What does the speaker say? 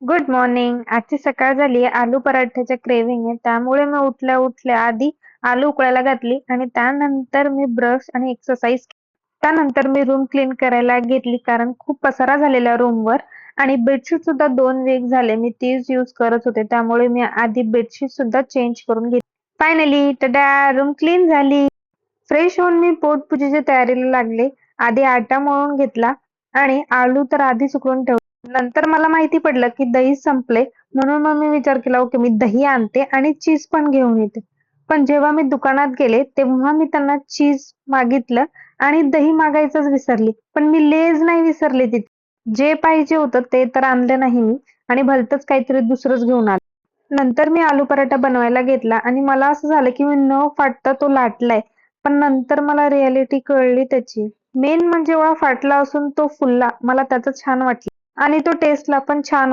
Good morning. आजची सकाळ झाली आहे. आलू पराठ्याच्या क्रेव्हिंग आहे. त्यामुळे मी उठल्या उठल्या आधी आलू उकळायला घातली आणि त्यानंतर मी ब्रश आणि एक्सरसाइज. त्यानंतर मी रूम क्लीन करायला घेतली कारण खूप पसारा झालेला रूमवर आणि बेडशीट सुद्धा 2 वीक झाले मी तीच यूज करत होते. त्यामुळे मी आधी बेडशीट सुद्धा चेंज करून घेतली. फायनली टडा, रूम क्लीन झाली. फ्रेश होऊन मी पोटपूजेच्या तयारीला लागले. आधी आटा मळून घेतला आणि आलू तर आधीच उकळून ठेवले. नंतर मला माहिती पडलं की दही संपले, म्हणून मग मी विचार केला ओके मी दही आणते आणि चीज पण घेऊन येते. पण जेव्हा मी दुकानात गेले तेव्हा मी त्यांना चीज मागितलं आणि दही मागायचंच विसरली. पण मी लेज नाही विसरले तिथे. जे पाहिजे होतं ते तर आणलं नाही मी आणि भलतंच काहीतरी दुसरंच घेऊन आले. नंतर मी आलू पराठा बनवायला घेतला आणि मला असं झालं की मी न फाटता तो लाटलाय. पण नंतर मला रिॲलिटी कळली त्याची. मेन म्हणजे एवढा फाटला असून तो फुलला. मला त्याचं छान वाटलं आणि तो टेस्टला पण छान होता.